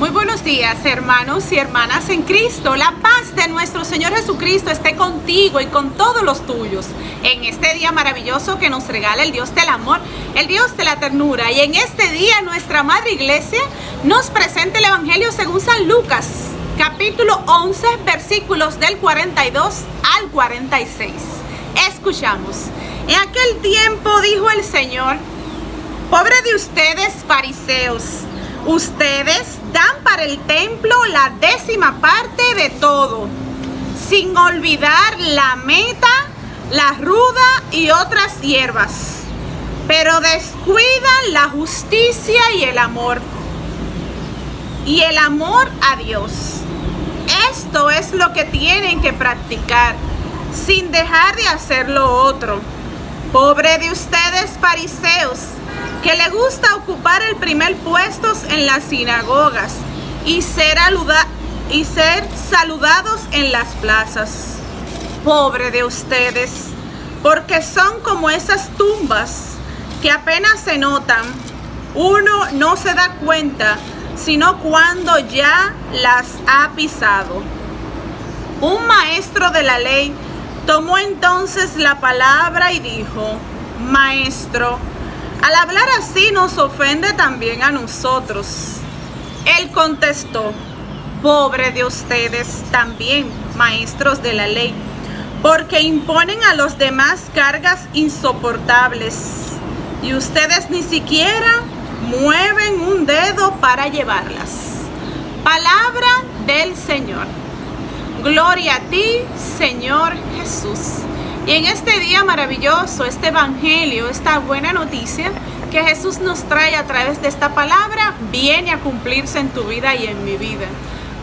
Muy buenos días, hermanos y hermanas en Cristo. La paz de nuestro Señor Jesucristo esté contigo y con todos los tuyos en este día maravilloso que nos regala el Dios del amor, el Dios de la ternura. Y en este día nuestra Madre Iglesia nos presenta el Evangelio según San Lucas, capítulo 11, versículos del 42 al 46. Escuchamos. En aquel tiempo dijo el Señor: pobre de ustedes, fariseos, ustedes dan para el templo la 10ª parte de todo, sin olvidar la meta, la ruda y otras hierbas, pero descuidan la justicia y el amor a Dios. Esto es lo que tienen que practicar, sin dejar de hacer lo otro. Pobre de ustedes, fariseos, que le gusta ocupar el primer puesto en las sinagogas y ser saludados en las plazas. Pobre de ustedes, porque son como esas tumbas que apenas se notan. Uno no se da cuenta sino cuando ya las ha pisado. Un maestro de la ley tomó entonces la palabra y dijo: Maestro, al hablar así nos ofende también a nosotros. Él contestó: pobre de ustedes también, maestros de la ley, porque imponen a los demás cargas insoportables, y ustedes ni siquiera mueven un dedo para llevarlas. Palabra del Señor. Gloria a ti, Señor Jesús. Y en este día maravilloso, este evangelio, esta buena noticia que Jesús nos trae a través de esta palabra, viene a cumplirse en tu vida y en mi vida.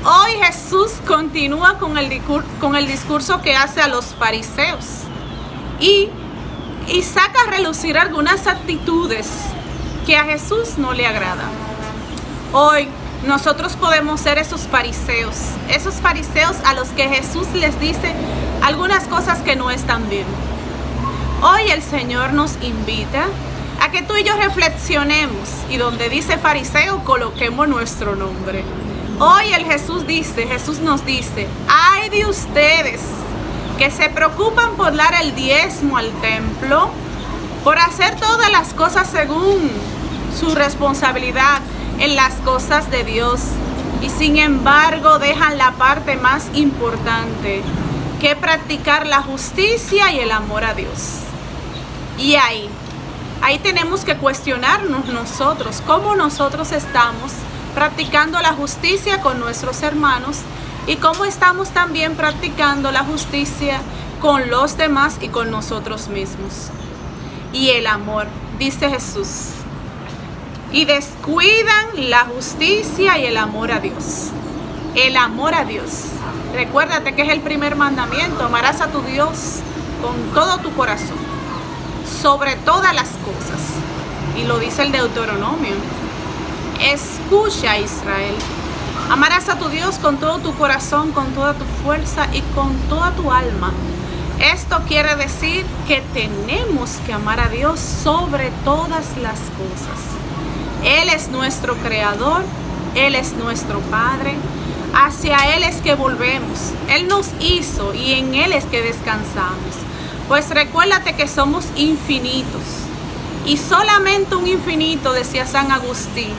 Hoy Jesús continúa con el discurso que hace a los fariseos y saca a relucir algunas actitudes que a Jesús no le agradan. Hoy nosotros podemos ser esos fariseos a los que Jesús les dice algunas cosas que no están bien. Hoy el Señor nos invita a que tú y yo reflexionemos y donde dice fariseo coloquemos nuestro nombre. Hoy Jesús nos dice: ay de ustedes que se preocupan por dar el diezmo al templo, por hacer todas las cosas según su responsabilidad en las cosas de Dios, y sin embargo dejan la parte más importante, que practicar la justicia y el amor a Dios. Y ahí tenemos que cuestionarnos nosotros, cómo nosotros estamos practicando la justicia con nuestros hermanos y cómo estamos también practicando la justicia con los demás y con nosotros mismos. Y el amor, dice Jesús, y descuidan la justicia y el amor a Dios. El amor a Dios. Recuérdate que es el primer mandamiento: amarás a tu Dios con todo tu corazón, sobre todas las cosas. Y lo dice el Deuteronomio. Escucha, Israel, amarás a tu Dios con todo tu corazón, con toda tu fuerza y con toda tu alma. Esto quiere decir que tenemos que amar a Dios sobre todas las cosas. Él es nuestro creador, Él es nuestro Padre, hacia Él es que volvemos. Él nos hizo y en Él es que descansamos. Pues recuérdate que somos infinitos y solamente un infinito, decía San Agustín,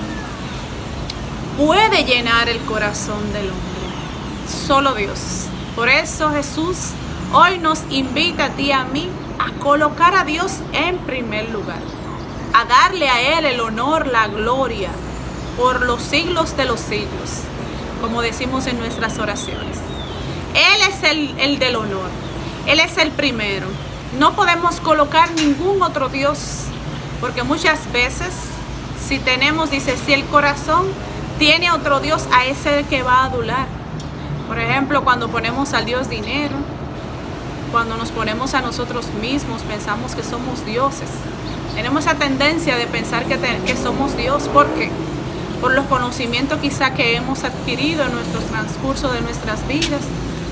puede llenar el corazón del hombre. Solo Dios. Por eso Jesús hoy nos invita a ti y a mí a colocar a Dios en primer lugar, a darle a Él el honor, la gloria, por los siglos de los siglos, como decimos en nuestras oraciones. Él es el del honor, Él es el primero. No podemos colocar ningún otro Dios, porque muchas veces, si el corazón tiene otro Dios, a ese que va a adular. Por ejemplo, cuando ponemos al Dios dinero, cuando nos ponemos a nosotros mismos, pensamos que somos dioses. Tenemos esa tendencia de pensar que somos Dios. ¿Por qué? Por los conocimientos quizá que hemos adquirido en nuestro transcurso de nuestras vidas,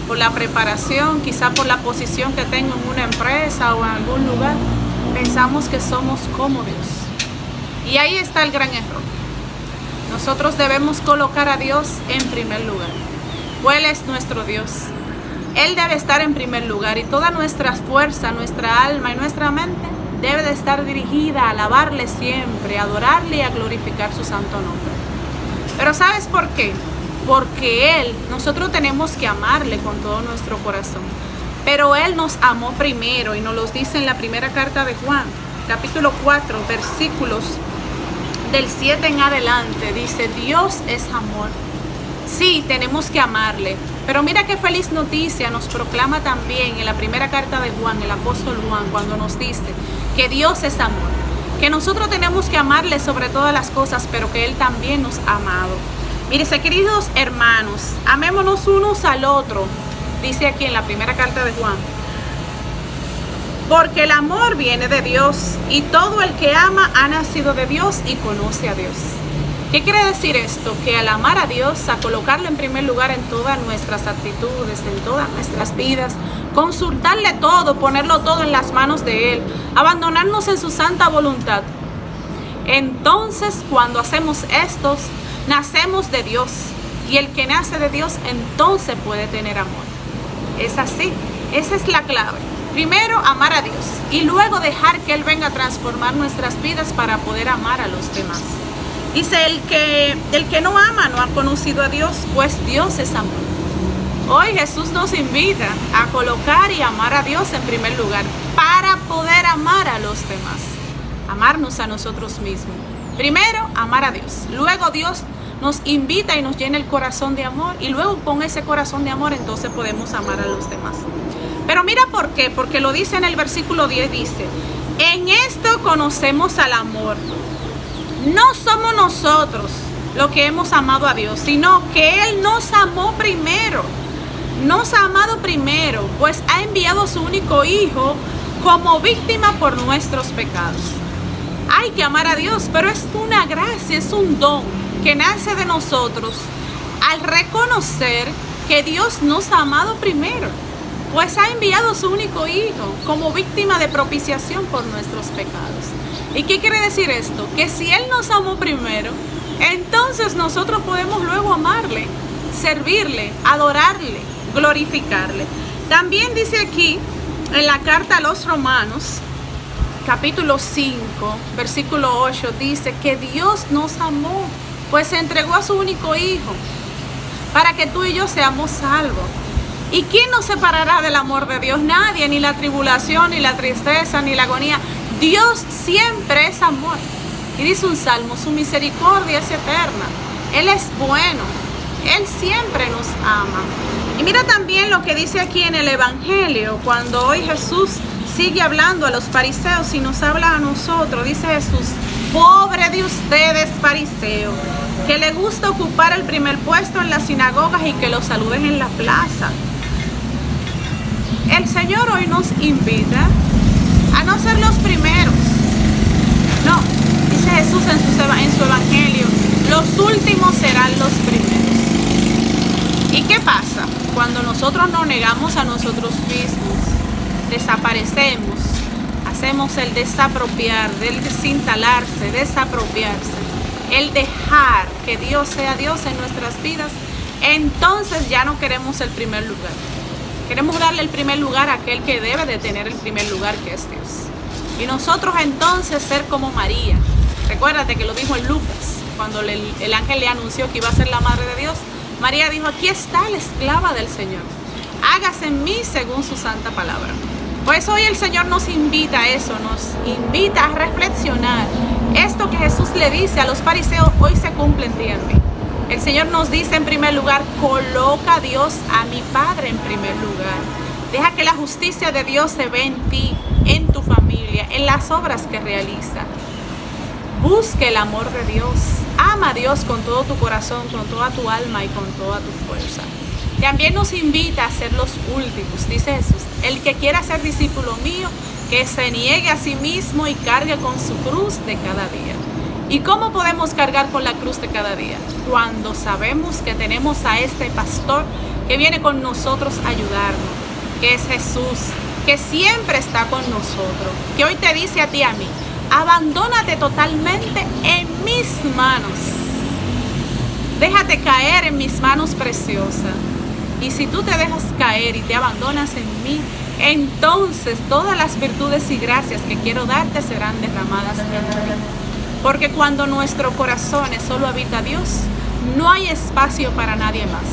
por la preparación, quizá por la posición que tengo en una empresa o en algún lugar. Pensamos que somos como Dios. Y ahí está el gran error. nosotros debemos colocar a Dios en primer lugar. Él es nuestro Dios. Él debe estar en primer lugar y toda nuestra fuerza, nuestra alma y nuestra mente debe de estar dirigida a alabarle siempre, a adorarle y a glorificar su santo nombre. Pero ¿sabes por qué? Porque nosotros tenemos que amarle con todo nuestro corazón. Pero Él nos amó primero y nos lo dice en la primera carta de Juan, capítulo 4, versículos del 7 en adelante. Dice, Dios es amor. Sí, tenemos que amarle. Pero mira qué feliz noticia nos proclama también en la primera carta de Juan, el apóstol Juan, cuando nos dice que Dios es amor. Que nosotros tenemos que amarle sobre todas las cosas, pero que Él también nos ha amado. Mírese, queridos hermanos, amémonos unos al otro, dice aquí en la primera carta de Juan. Porque el amor viene de Dios y todo el que ama ha nacido de Dios y conoce a Dios. ¿Qué quiere decir esto? Que al amar a Dios, a colocarlo en primer lugar en todas nuestras actitudes, en todas nuestras vidas, consultarle todo, ponerlo todo en las manos de Él, abandonarnos en su santa voluntad. Entonces, cuando hacemos esto, nacemos de Dios. Y el que nace de Dios, entonces puede tener amor. Es así, esa es la clave. Primero, amar a Dios y luego dejar que Él venga a transformar nuestras vidas para poder amar a los demás. Dice, el que no ama no ha conocido a Dios, pues Dios es amor. Hoy Jesús nos invita a colocar y amar a Dios en primer lugar para poder amar a los demás. Amarnos a nosotros mismos. Primero, amar a Dios. Luego Dios nos invita y nos llena el corazón de amor. Y luego con ese corazón de amor entonces podemos amar a los demás. Pero mira por qué. Porque lo dice en el versículo 10, dice, en esto conocemos al amor. No somos nosotros los que hemos amado a Dios, sino que Él nos amó primero. Nos ha amado primero, pues ha enviado a su único Hijo como víctima por nuestros pecados. Hay que amar a Dios, pero es una gracia, es un don que nace de nosotros al reconocer que Dios nos ha amado primero, pues ha enviado a su único Hijo como víctima de propiciación por nuestros pecados. ¿Y qué quiere decir esto? Que si Él nos amó primero, entonces nosotros podemos luego amarle, servirle, adorarle, glorificarle. También dice aquí en la carta a los Romanos, capítulo 5, versículo 8, dice que Dios nos amó, pues se entregó a su único Hijo para que tú y yo seamos salvos. ¿Y quién nos separará del amor de Dios? Nadie, ni la tribulación, ni la tristeza, ni la agonía. Dios siempre es amor. Y dice un salmo, su misericordia es eterna. Él es bueno. Él siempre nos ama. Y mira también lo que dice aquí en el Evangelio, cuando hoy Jesús sigue hablando a los fariseos y nos habla a nosotros. Dice Jesús, pobre de ustedes, fariseos, que le gusta ocupar el primer puesto en las sinagogas y que los saluden en la plaza. El Señor hoy nos invita a no ser los primeros. No, dice Jesús en su Evangelio, los últimos serán los primeros. ¿Y qué pasa? Cuando nosotros nos negamos a nosotros mismos, desaparecemos, hacemos el desapropiar, el desinstalarse, desapropiarse, el dejar que Dios sea Dios en nuestras vidas, entonces ya no queremos el primer lugar. Queremos darle el primer lugar a aquel que debe de tener el primer lugar, que es Dios. Y nosotros entonces ser como María. Recuérdate que lo dijo en Lucas, cuando el ángel le anunció que iba a ser la madre de Dios. María dijo, aquí está la esclava del Señor. Hágase en mí según su santa palabra. Pues hoy el Señor nos invita a eso, nos invita a reflexionar. Esto que Jesús le dice a los fariseos, hoy se cumple en ti y en mí. El Señor nos dice en primer lugar, coloca a Dios, a mi Padre en primer lugar. Deja que la justicia de Dios se vea en ti, en tu familia, en las obras que realiza. Busque el amor de Dios. Ama a Dios con todo tu corazón, con toda tu alma y con toda tu fuerza. También nos invita a ser los últimos, dice Jesús. El que quiera ser discípulo mío, que se niegue a sí mismo y cargue con su cruz de cada día. ¿Y cómo podemos cargar con la cruz de cada día? Cuando sabemos que tenemos a este pastor que viene con nosotros a ayudarnos, que es Jesús, que siempre está con nosotros, que hoy te dice a ti y a mí, abandónate totalmente en mis manos. Déjate caer en mis manos preciosas. Y si tú te dejas caer y te abandonas en mí, entonces todas las virtudes y gracias que quiero darte serán derramadas en ti. Porque cuando nuestro corazón solo habita Dios, no hay espacio para nadie más.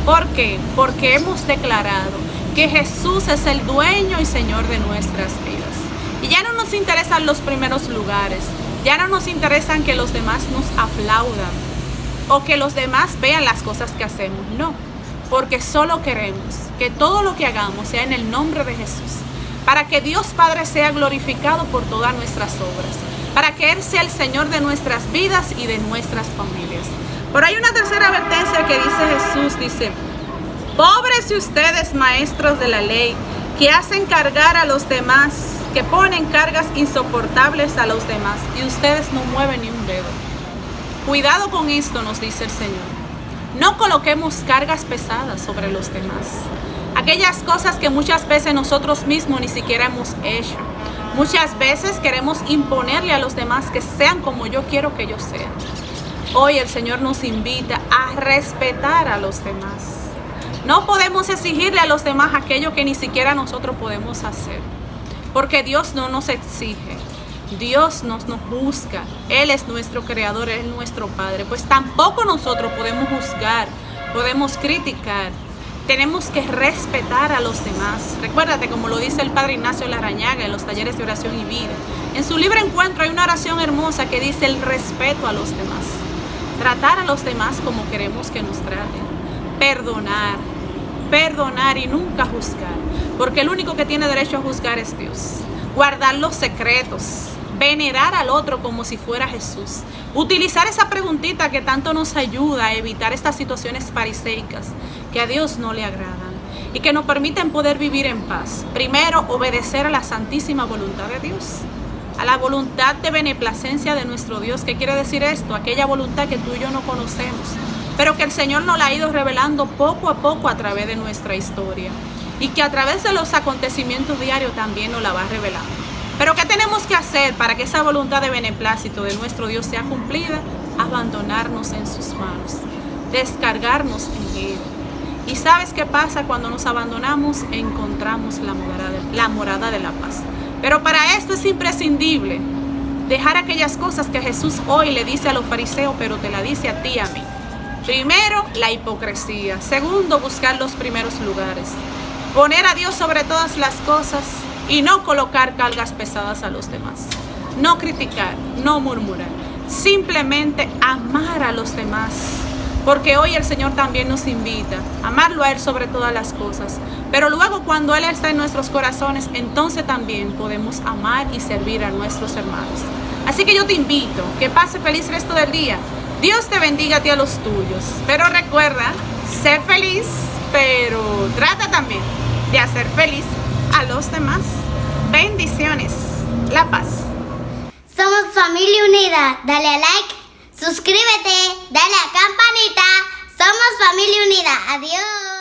¿Por qué? Porque hemos declarado que Jesús es el dueño y Señor de nuestras vidas. Y ya no nos interesan los primeros lugares, ya no nos interesan que los demás nos aplaudan o que los demás vean las cosas que hacemos. No, porque solo queremos que todo lo que hagamos sea en el nombre de Jesús, para que Dios Padre sea glorificado por todas nuestras obras, para que Él sea el Señor de nuestras vidas y de nuestras familias. Pero hay una tercera advertencia que dice Jesús, dice: pobres de ustedes, maestros de la ley, que hacen cargar a los demás, que ponen cargas insoportables a los demás, y ustedes no mueven ni un dedo. Cuidado con esto, nos dice el Señor. No coloquemos cargas pesadas sobre los demás. Aquellas cosas que muchas veces nosotros mismos ni siquiera hemos hecho. Muchas veces queremos imponerle a los demás que sean como yo quiero que ellos sean. Hoy el Señor nos invita a respetar a los demás. No podemos exigirle a los demás aquello que ni siquiera nosotros podemos hacer. Porque Dios no nos exige. Dios nos juzga. Él es nuestro creador, Él es nuestro Padre. Pues tampoco nosotros podemos juzgar, podemos criticar. Tenemos que respetar a los demás. Recuérdate, como lo dice el Padre Ignacio Larrañaga en los talleres de oración y vida. En su libro Encuentro hay una oración hermosa que dice el respeto a los demás. Tratar a los demás como queremos que nos traten. Perdonar y nunca juzgar. Porque el único que tiene derecho a juzgar es Dios. Guardar los secretos. Venerar al otro como si fuera Jesús. Utilizar esa preguntita que tanto nos ayuda a evitar estas situaciones fariseicas que a Dios no le agradan y que nos permiten poder vivir en paz. Primero, obedecer a la santísima voluntad de Dios, a la voluntad de beneplacencia de nuestro Dios. ¿Qué quiere decir esto? Aquella voluntad que tú y yo no conocemos, pero que el Señor nos la ha ido revelando poco a poco a través de nuestra historia y que a través de los acontecimientos diarios también nos la va revelando. Pero ¿qué tenemos que hacer para que esa voluntad de beneplácito de nuestro Dios sea cumplida? Abandonarnos en sus manos, descargarnos en Él. ¿Y sabes qué pasa? Cuando nos abandonamos, encontramos la morada de la paz. Pero para esto es imprescindible dejar aquellas cosas que Jesús hoy le dice a los fariseos, pero te la dice a ti y a mí. Primero, la hipocresía. Segundo, buscar los primeros lugares. Poner a Dios sobre todas las cosas y no colocar cargas pesadas a los demás. No criticar, no murmurar. Simplemente amar a los demás. Porque hoy el Señor también nos invita a amarlo a Él sobre todas las cosas. Pero luego cuando Él está en nuestros corazones, entonces también podemos amar y servir a nuestros hermanos. Así que yo te invito, que pase feliz resto del día. Dios te bendiga a ti y a los tuyos. Pero recuerda, sé feliz, pero trata también de hacer feliz a los demás. Bendiciones. La paz. Somos Familia Unida. Dale a like, suscríbete, dale a campanita. Somos Familia Unida. Adiós.